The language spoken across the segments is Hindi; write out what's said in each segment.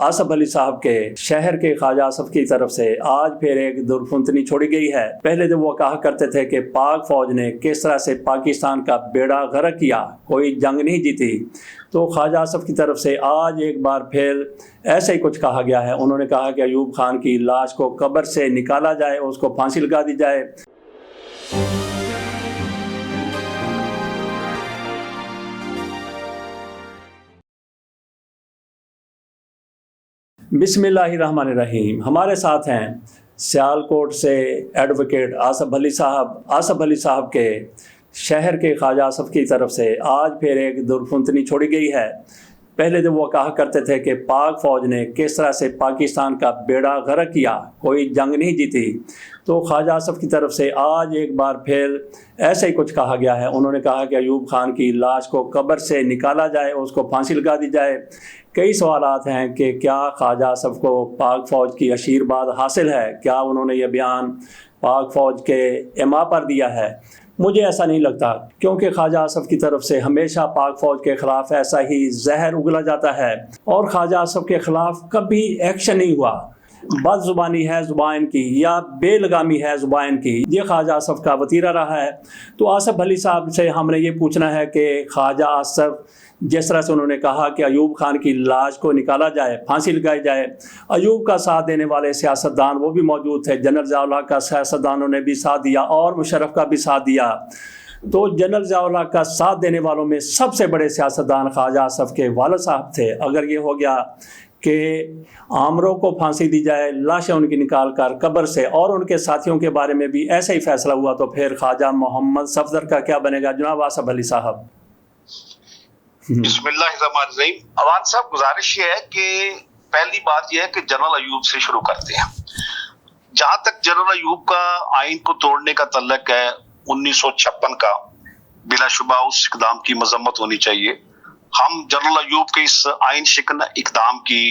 आसफ अली साहब के शहर के ख्वाजा आसफ की तरफ से आज फिर एक दुर्फुंतनी छोड़ी गई है। पहले जब वो कहा करते थे कि पाक फौज ने किस तरह से पाकिस्तान का बेड़ा गर्क किया, कोई जंग नहीं जीती, तो ख्वाजा आसफ की तरफ से आज एक बार फिर ऐसे ही कुछ कहा गया है। उन्होंने कहा कि अयूब खान की लाश को कब्र से निकाला जाए, उसको फांसी लगा दी जाए। बिस्मिल्लाहिर्रहमानिर्रहीम। हमारे साथ हैं सियालकोट से एडवोकेट आसफ अली साहब। आसफ अली साहब के शहर के ख्वाजा आसफ की तरफ से आज फिर एक दुर्फुंतनी छोड़ी गई है। पहले जब वो कहा करते थे कि पाक फौज ने किस तरह से पाकिस्तान का बेड़ा गर्क किया, कोई जंग नहीं जीती, तो ख्वाजा आसफ की तरफ से आज एक बार फिर ऐसे ही कुछ कहा गया है। उन्होंने कहा कि अयूब खान की लाश को कब्र से निकाला जाए, उसको फांसी लगा दी जाए। कई सवालात हैं कि क्या ख्वाजा आसफ को पाक फ़ौज की आशीर्वाद हासिल है, क्या उन्होंने ये बयान पाक फ़ौज के इमा पर दिया है। मुझे ऐसा नहीं लगता, क्योंकि ख्वाजा आसफ की तरफ से हमेशा पाक फ़ौज के ख़िलाफ़ ऐसा ही जहर उगला जाता है और ख्वाजा आसफ के ख़िलाफ़ कभी एक्शन नहीं हुआ। बदज़ुबानी है ज़ुबान की या बेलगामी है ज़ुबान की, ये ख्वाजा आसफ का वतीरा रहा है। तो आसफ अली साहब से हमने ये पूछना है कि ख्वाजा आसफ जिस तरह से उन्होंने कहा कि अयूब खान की लाश को निकाला जाए, फांसी लगाई जाए, अयूब का साथ देने वाले सियासतदान वो भी मौजूद थे, जनरल ज़िया-उल-हक़ का सियासतदानों ने भी साथ दिया और मुशर्रफ का भी साथ दिया। तो जनरल ज़िया-उल-हक़ का साथ देने वालों में सबसे बड़े सियासतदान ख्वाजा आसफ के वालिद साहब थे। अगर ये हो गया कि आमरों को फांसी दी जाए, लाशें उनकी निकाल कर कब्र से, और उनके साथियों के बारे में भी ऐसा ही फैसला हुआ, तो फिर ख्वाजा मोहम्मद सफदर का क्या बनेगा जनाब आसफ अली साहब? बिस्मिल्लाहिर्रहमानिर्रहीम। अवान साहब, गुजारिश ये है कि पहली बात यह है कि जनरल अयूब से शुरू करते हैं। जहां तक जनरल अयूब का आइन को तोड़ने का तल्लक है 1956 का, बिलाशुबा उस इकदाम की मजम्मत होनी चाहिए। हम जनरल अयूब के इस आइन शिकन इकदाम की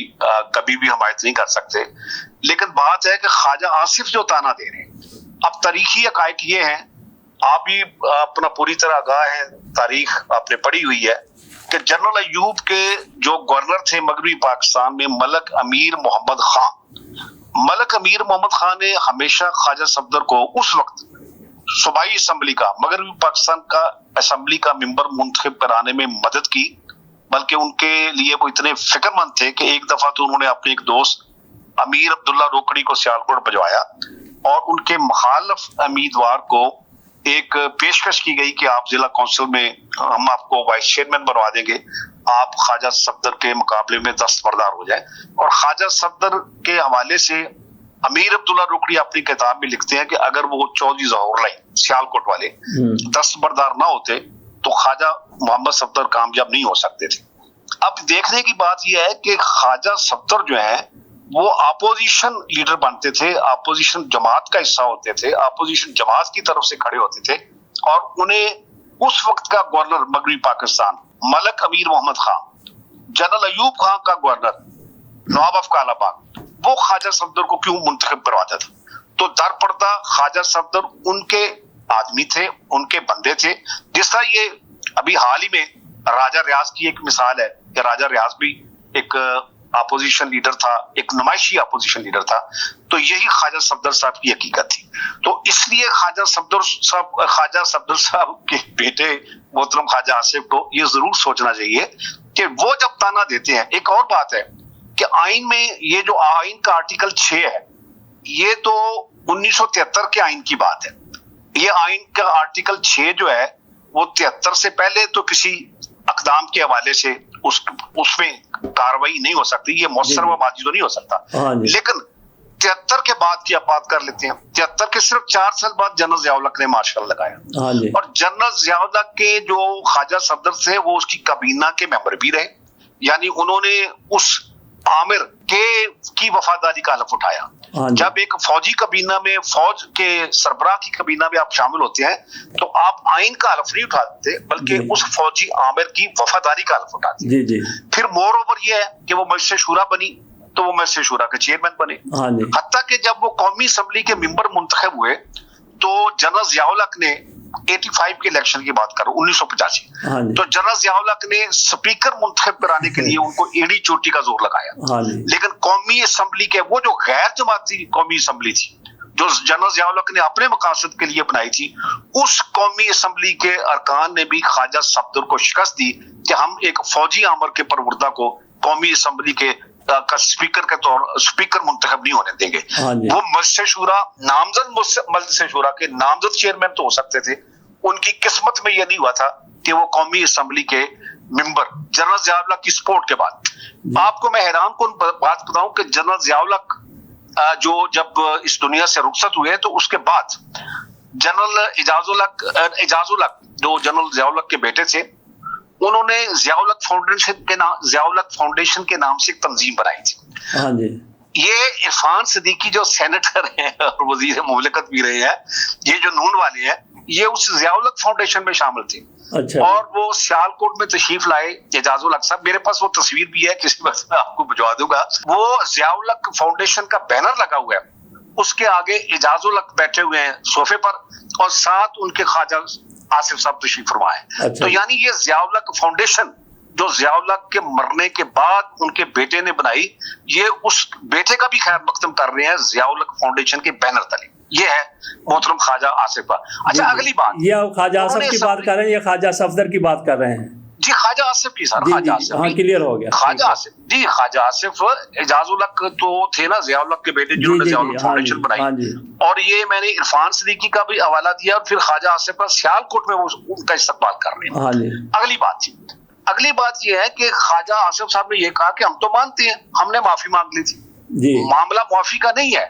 कभी भी हमायत नहीं कर सकते। लेकिन बात है कि ख्वाजा आसिफ जो ताना दे रहे हैं, अब तारीखी हकायक ये हैं, आप भी अपना पूरी तरह आगाह है, तारीख आपने पढ़ी हुई है कि जनरल अयूब के जो गवर्नर थे मगरबी पाकिस्तान में, मलक अमीर मोहम्मद खान ने हमेशा ख्वाजा सफदर को उस वक्त सूबाई असम्बली का, मगरबी पाकिस्तान का असम्बली का मेंबर मुंतखब कराने में मदद की। बल्कि उनके लिए वो इतने फिक्रमंद थे कि एक दफा तो उन्होंने अपने एक दोस्त अमीर अब्दुल्ला रोकड़ी को सियालकोट भिजवाया और उनके मुखालिफ उम्मीदवार को एक पेशकश की गई कि आप जिला काउंसिल में हम आपको वाइस चेयरमैन बनवा देंगे, आप ख्वाजा सफदर के मुकाबले में दस्तबरदार हो जाए। और ख्वाजा सफदर के हवाले से अमीर अब्दुल्ला रोकड़ी अपनी किताब में लिखते हैं कि अगर वो चौधरी ज़हूर लाई सियालकोट वाले दस्तबरदार ना होते तो ख्वाजा मोहम्मद सफदर कामयाब नहीं हो सकते थे। अब देखने की बात यह है कि ख्वाजा सफदर जो है वो अपोजिशन लीडर बनते थे, अपोजिशन जमात का हिस्सा होते थे, अपोजिशन जमात की तरफ से खड़े होते थे। और उन्हें उस वक्त का गवर्नर मगरबी पाकिस्तान मलक अमीर मोहम्मद खान, जनरल अयूब खान का गवर्नर नवाब ऑफ कालाबाग, वो ख्वाजा सफदर को क्यों मुंतखब करवाता था? तो दर पर्दा ख्वाजा सफदर उनके आदमी थे, उनके बंदे थे। जिस तरह ये अभी हाल ही में राजा रियाज की एक मिसाल है कि राजा रियाज भी एक अपोजिशन लीडर था, एक नुमाइशी अपोजिशन लीडर था। तो यही ख्वाजा सफदर साहब की हकीकत थी। तो इसलिए ख्वाजा सफदर साहब के बेटे मोहतरम ख्वाजा आसिफ को ये जरूर सोचना चाहिए कि वो जब ताना देते हैं। एक और बात है कि आइन में ये जो आइन का आर्टिकल 6 है, ये तो 1973 के आइन की बात है। ये आइन का आर्टिकल 6 जो है वो 73 से पहले तो किसी अकदाम के हवाले से उसमें कार्रवाई नहीं हो सकती, ये मौसरवाबाजी तो नहीं हो सकता। लेकिन 73 के बाद की आप बात कर लेते हैं। 73 के सिर्फ 4 साल बाद जनरल ज़िया-उल-हक़ ने मार्शल लगाया और जनरल ज़िया-उल-हक़ के जो ख्वाजा सफदर थे वो उसकी काबीना के मेंबर भी रहे, यानी उन्होंने उस आमिर की वफादारी का हलफ उठाया। जब एक फौजी कबीना में, फौज के सरबराह की कबीना में आप शामिल होते हैं तो आप आइन का हलफ नहीं उठाते बल्कि उस फौजी आमिर की वफादारी का हलफ उठाते हैं। फिर मोर ओवर ये है कि वो मजलिस शूरा बनी तो वो मजलिस शूरा के चेयरमैन बने। हत्ता कि जब वो कौमी असम्बली के मेंबर मुंतखब हुए तो जनरल ज़िया-उल-हक़ ने 85 के इलेक्शन की बात करूं, 1985, हाँ जी, तो जनरल जियाउल हक ने स्पीकर मुंतखब कराने के लिए उनको एड़ी चोटी का जोर लगाया। हाँ जी, लेकिन कौमी असम्बली के वो जो गैर जमाती कौमी असम्बली थी, जो जनरल जियाउल हक ने अपने मकासद के लिए बनाई थी, उस कौमी असम्बली के अरकान ने भी ख्वाजा सफदर को शिकस्त दी कि हम एक फौजी आमर के परवरदा को कौमी असम्बली के का स्पीकर मुंतखब नहीं होने देंगे। हाँ जी, वो मजलिस शूरा नामजद मजलिस शूरा के नामजद चेयरमैन तो हो सकते थे, उनकी किस्मत में यह नहीं हुआ था कि वो कौमी असम्बली के मेंबर जनरल जियाउल हक की सपोर्ट के बाद। आपको मैं हैरान कुन बात बताऊं कि जनरल जियाउल हक जो जब इस दुनिया से रुखसत हुए तो उसके बाद जनरल एजाजुल हक जो जनरल जियाउल हक के बेटे थे, उन्होंने जियाउल हक फाउंडेशन के नाम से एक तंजीम बनाई थी। हाँ जी, ये इरफान सिद्दीकी जो सेनेटर हैं और वजीर मुमलिकत भी रहे हैं, ये जो नून वाले हैं, ये उस जियाउल हक फाउंडेशन में शामिल थे। अच्छा, और वो सियालकोट में तशरीफ लाए एजाजुल हक साहब, मेरे पास वो तस्वीर भी है, किसी वक्त मैं आपको भिजवा दूंगा। वो जियाउल हक फाउंडेशन का बैनर लगा हुआ है, उसके आगे एजाजुल हक बैठे हुए हैं सोफे पर और साथ उनके ख्वाजा आसिफ साहब तशरीफ फरमा है। अच्छा, तो यानी ये जियाउल हक फाउंडेशन जो जियाउल हक के मरने के बाद उनके बेटे ने बनाई, ये उस बेटे का भी खैर मकदम कर रहे हैं जियाउल हक फाउंडेशन के बैनर तले। ये है मोहतरम ख्वाजा आसिफ का। अच्छा, अगली बात, ये ख्वाजा आसिफ की बात कर रहे हैं या ख्वाजा सफदर की बात कर रहे हैं? जी ख्वाजा आसिफ की सर, जी, ख्वाजा जी, आसिफ, हाँ, क्लियर हो गया। ख्वाजा आसिफ जी, ख्वाजा आसिफ एजाजुल हक तो थे ना जियाउल हक के बेटे जिन्होंने जियाउल हक फाउंडेशन बनाई। हाँ जी, और ये मैंने इरफान सिद्दीकी का भी हवाला दिया और फिर ख्वाजा आसिफ का सियालकोट में वो उनका इस्तकबाल कर रहे हैं। हाँ जी, अगली बात ये है कि ख्वाजा आसिफ साहब ने ये कहा कि हम तो मानते हैं, हमने माफी मांग ली थी। जी, मामला माफी का नहीं है।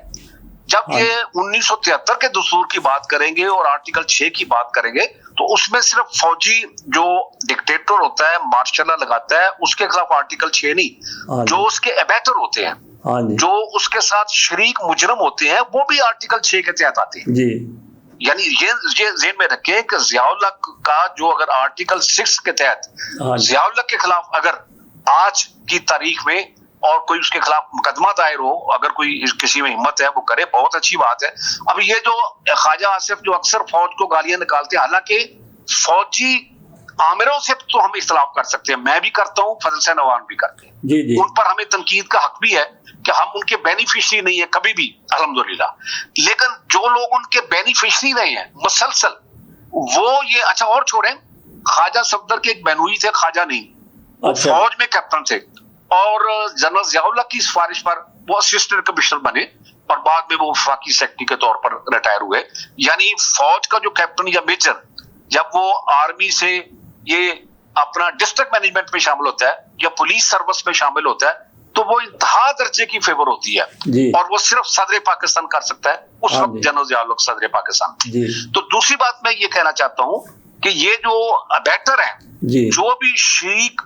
जब हाँ, ये 1973 के दस्तूर की बात करेंगे और आर्टिकल 6 की बात करेंगे, तो उसमें सिर्फ फौजी जो डिक्टेटर होता है, मार्शल लॉ लगाता है, उसके खिलाफ आर्टिकल 6 नहीं, हाँ जो उसके एबेटर होते हैं, हाँ जी, जो उसके साथ शरीक मुजरम होते हैं, वो भी आर्टिकल 6 के तहत आते हैं। जी, यानी ये जेहन में रखें कि जियाउल हक का जो अगर आर्टिकल 6 के तहत हाँ जी, जियाउल हक के खिलाफ अगर आज की तारीख में और कोई उसके खिलाफ मुकदमा दायर हो, अगर कोई किसी में हिम्मत है वो करे, बहुत अच्छी बात है। अब ये जो ख्वाजा आसिफ जो अक्सर फौज को गालियां निकालते हैं, हालांकि फौजी आमिरों से तो हम इख्तिलाफ कर सकते हैं, मैं भी करता हूँ, फजल से नवान भी करते हैं, जी, जी, उन पर हमें तनकीद का हक भी है कि हम उनके बेनिफिशरी नहीं है कभी भी, अल्हम्दुलिल्लाह। लेकिन जो लोग उनके बेनिफिशरी रहे हैं मुसलसल, वो ये अच्छा और छोड़ें, ख्वाजा सफदर के एक बहनोई थे, ख्वाजा नहीं, वो अच्छा, फौज में कैप्टन थे और जनरल जियाउल हक की सिफारिश पर वो असिस्टेंट कमिश्नर बने और बाद में वो वफाकी सेक्रेटरी के तौर पर रिटायर हुए। यानी फौज का जो कैप्टन या मेजर जब वो आर्मी से ये अपना डिस्ट्रिक्ट मैनेजमेंट में शामिल होता है या पुलिस सर्विस में शामिल होता है, तो वो इंतहा दर्जे की फेवर होती है जी, और वो सिर्फ सदर पाकिस्तान कर सकता है। उस हाँ वक्त जी, जनरल जियाउल हक सदर पाकिस्तान थे। जी, तो दूसरी बात मैं ये कहना चाहता हूं कि ये जो अबैटर हैं, जी, जो भी शरीक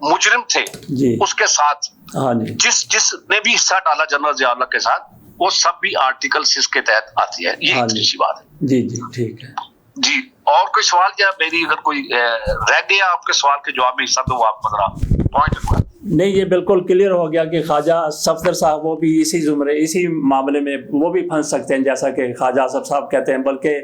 मुजरिम थे जी, उसके साथ हाँ जी, जिसने भी हिस्सा डाला जनरल जियाउल हक के साथ, वो सब भी आर्टिकल 6 के तहत आती है। ये हाँ जी, तीसरी बात है। जी, जी, ठीक है। जी, और कोई सवाल या मेरी अगर कोई रह गया आपके सवाल के जवाब में हिस्सा, तो आप जरा पॉइंट। नहीं, ये बिल्कुल क्लियर हो गया कि ख्वाजा सफदर साहब वो भी इसी जुमरे इसी मामले में वो भी फंस सकते हैं, जैसा कि ख्वाजा आसिफ साहब कहते हैं। बल्कि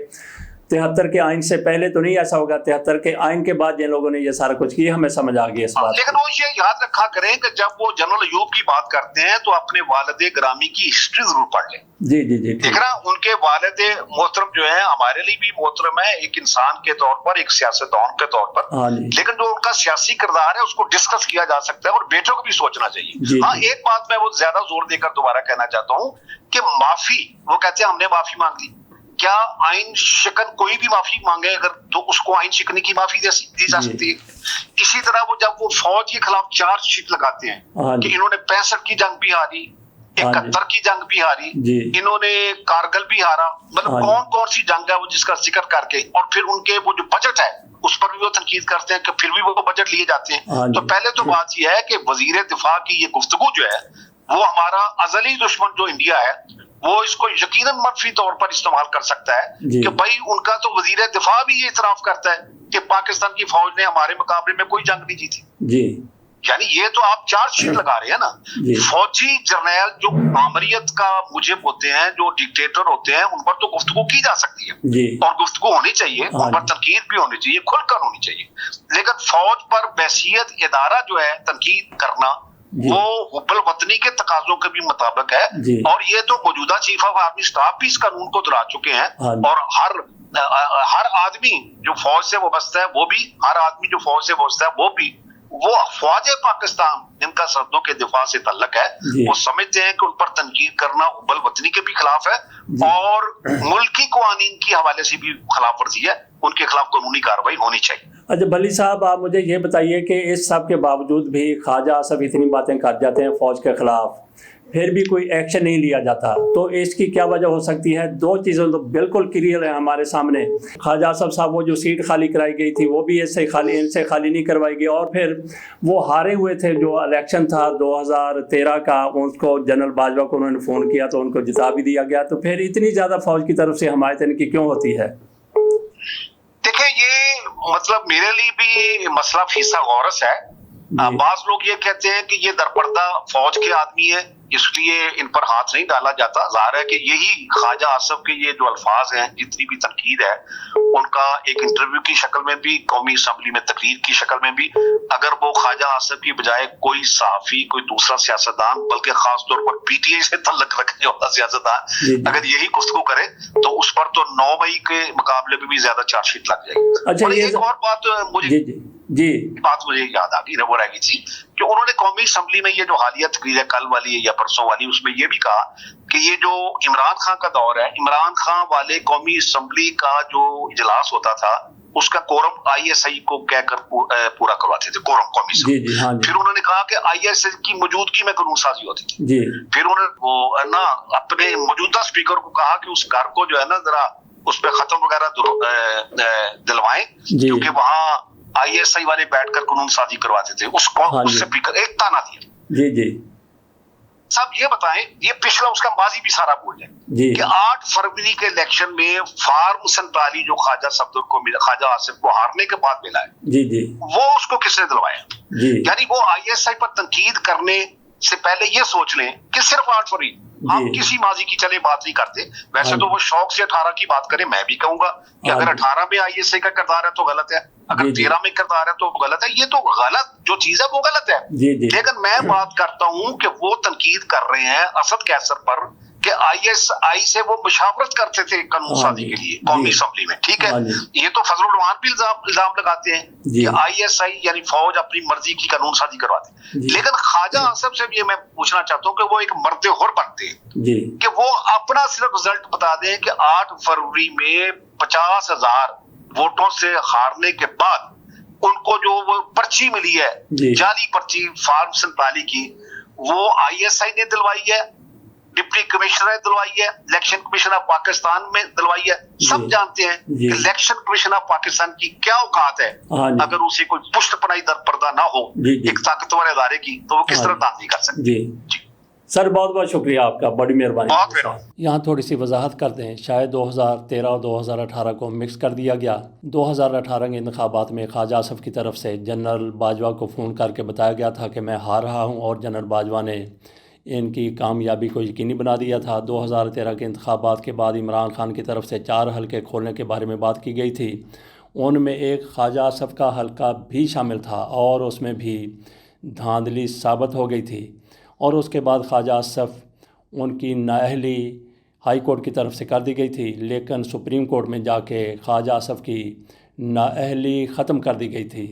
73 के आइन से पहले तो नहीं ऐसा होगा, 73 के आइन के बाद जिन लोगों ने ये सारा कुछ किया, हमें समझ आ गया इस बात। लेकिन वो ये याद रखा करें कि जब वो जनरल अयूब की बात करते हैं तो अपने वालिद ग्रामी की हिस्ट्री जरूर पढ़ लें। जी, जी, जी, देख रहा, उनके वालिद मोहतरम जो है हमारे लिए भी मोहतरम है, एक इंसान के तौर पर, एक सियासतदान के तौर पर। हाँ जी, लेकिन जो उनका सियासी किरदार है उसको डिस्कस किया जा सकता है और बेटों को भी सोचना चाहिए। हाँ, एक बात मैं वो ज्यादा जोर देकर दोबारा कहना चाहता हूँ कि माफी, वो कहते हैं हमने माफी मांग ली, क्या आइन शिकन कोई भी माफी मांगे अगर तो उसको आइन शिकने की माफी दी जा सकती है। इसी तरह वो जब वो फौज के खिलाफ चार्जशीट लगाते हैं कि इन्होंने 65 की जंग भी हारी, 71 की जंग भी हारी, इन्होंने कारगिल भी हारा, मतलब कौन कौन सी जंग है वो जिसका जिक्र करके, और फिर उनके वो जो बजट है उस पर भी वो तनकीद करते हैं कि फिर भी वो बजट लिए जाते हैं। तो पहले तो बात यह है कि वजीर दिफा की ये गुफ्तगू जो है वो हमारा अजली दुश्मन जो इंडिया है वो इसको यकीनन मनफी तौर पर इस्तेमाल कर सकता है कि भाई उनका तो वजीर दिफा भी ये इतराफ करता है कि पाकिस्तान की फौज ने हमारे मुकाबले में कोई जंग नहीं जीती। जी, यानी ये तो आप चार्जशीट लगा रहे हैं ना। फौजी जर्नैल जो आमरियत का मुझे बोलते हैं, जो डिक्टेटर होते हैं, उन पर तो गुफ्तगू की जा सकती है और गुफ्तगू होनी चाहिए, उन पर तनकीद भी होनी चाहिए, खुलकर होनी चाहिए। लेकिन फौज पर बैसियत इदारा जो है तनकीद करना वो हुब्बल वतनी के तकाजों के भी मुताबिक है। और ये तो मौजूदा चीफ ऑफ आर्मी स्टाफ भी इस कानून को दोहरा चुके हैं। और हर आदमी जो फौज से वाबस्ता है वो भी, हर आदमी जो फौज से वाबस्ता है वो फौज पाकिस्तान जिनका सरहदों के दिफा से तल्लक है, वो समझते हैं कि उन पर तनकीद करना हुब्बल वतनी के भी खिलाफ है और मुल्की कवानीन की हवाले से भी खिलाफ वर्जी है, उनके खिलाफ कानूनी कार्रवाई होनी चाहिए। अच्छा भली साहब, आप मुझे ये बताइए कि इस सब के बावजूद भी ख्वाजा आसफ इतनी बातें कर जाते हैं फौज के खिलाफ, फिर भी कोई एक्शन नहीं लिया जाता, तो इसकी क्या वजह हो सकती है? दो चीज़ें तो बिल्कुल क्लियर है हमारे सामने। ख्वाजा आसफ साहब वो जो सीट खाली कराई गई थी वो भी इनसे खाली नहीं करवाई गई, और फिर वो हारे हुए थे जो इलेक्शन था 2013 का, उसको जनरल बाजवा को उन्होंने फ़ोन किया तो उनको जिता भी दिया गया। तो फिर इतनी ज़्यादा फौज की तरफ से हमायत इनकी क्यों होती है? देखिए, ये मतलब मेरे लिए भी मसला फीसा गौरस है। बाज लोग ये कहते हैं कि ये दरपर्दा फौज के आदमी है, इसलिए इन पर हाथ नहीं डाला जाता। जाहिर है कि यही ख्वाजा आसफ के ये जो अल्फाज हैं, जितनी भी तनकीद है, उनका एक इंटरव्यू की शक्ल में भी, कौमी असम्बली में तकरीर की शक्ल में भी, अगर वो ख्वाजा आसफ की बजाय कोई सहाफी, कोई दूसरा सियासतदान, बल्कि खास तौर पर पीटीआई से तल्लुक रखने वाला सियासतदान अगर यही गुफ्तगू करे तो उस पर तो 9 मई के मुकाबले में भी ज्यादा चार्जशीट लग जाएगी। अच्छा, एक और बात मुझे याद आ गई, वो रह गई थी कि उन्होंने कौमी असम्बली में ये जो हालिया तकरीर है, कल वाली या परसों वाली, उसमें ये भी कहा कि ये जो इमरान खान का दौर है, इमरान खान वाले कौमी असम्बली का जो इजलास होता था उसका कोरम आईएसआई को कहकर पूरा करवाते थे, कोरम कौमी असम्बली। फिर उन्होंने कहा कि आईएसआई की मौजूदगी में कानून साजी होती थी। फिर उन्होंने वो ना अपने मौजूदा स्पीकर को कहा कि उस घर को जो है ना जरा उस पर खत्म वगैरह दिलवाएं, क्योंकि वहां आईएसआई वाले बैठकर कानून साजी करवाते थे। उसको स्पीकर एक ताना दिया। साहब ये बताएं, ये पिछला उसका माजी भी सारा भूल जाए कि 8 फरवरी के इलेक्शन में फार्म 47 जो ख्वाजा सफदर को मिला, ख्वाजा आसिफ को हारने के बाद मिला है, वो उसको किसने दिलवाया? यानी वो आईएसआई पर तनकीद करने से पहले ये सोच लें कि सिर्फ 8 फरवरी, हम किसी माजी की चले बात नहीं करते। वैसे तो वो शौक से 18 की बात करें, मैं भी कहूंगा कि अगर 18 में आईएसआई का किरदार है तो गलत है, अगर 13 में किरदार है तो गलत है। ये तो गलत जो चीज है वो गलत है। लेकिन मैं बात करता हूं कि वो तनकीद कर रहे हैं असद कैसर पर कि आईएसआई से वो मुशावरत करते थे कानून साजी के लिए कौमी असम्बली में। ठीक है, ये तो फजलुर रहमान भी इल्जाम लगाते हैं कि आईएसआई यानी फौज अपनी मर्जी की कानून साजी करवाते। लेकिन ख्वाजा आसफ से भी मैं पूछना चाहता हूँ कि वो एक मर्द हुर बनते हैं कि वो अपना सिर्फ रिजल्ट बता दें कि 8 फरवरी में 50,000 वोटों से हारने के बाद उनको जो वो पर्ची मिली है, जाली पर्ची फार्म 47 की, वो आईएसआई ने दिलवाई है, डिप्टी कमिश्नर ने दिलवाई है, इलेक्शन कमीशन ऑफ पाकिस्तान में दिलवाई है। सब जानते हैं कि इलेक्शन कमीशन ऑफ पाकिस्तान की क्या औकात है। अगर उसे कोई पुष्ट पनाई दरपर्दा ना हो एक ताकतवर इदारे की, तो वो किस तरह ताज़ी कर सकते हैं। सर बहुत बहुत शुक्रिया आपका, बड़ी मेहरबानी। यहाँ थोड़ी सी वजाहत कर दें, शायद 2013 और 2018 को मिक्स कर दिया गया। 2018 के इंतखाबात में ख्वाजा आसफ की तरफ से जनरल बाजवा को फ़ोन करके बताया गया था कि मैं हार रहा हूँ, और जनरल बाजवा ने इनकी कामयाबी को यकीनी बना दिया था। 2013 के इंतखाबात के बाद इमरान खान की तरफ से 4 हलके खोलने के बारे में बात की गई थी। उनमें एक ख्वाजा आसफ का हलका भी शामिल था और उसमें भी धांधली साबित हो गई थी। और उसके बाद ख्वाजा आसफ उनकी नाअहली हाई कोर्ट की तरफ से कर दी गई थी, लेकिन सुप्रीम कोर्ट में जाके ख्वाजा आसफ की नाअहली ख़त्म कर दी गई थी।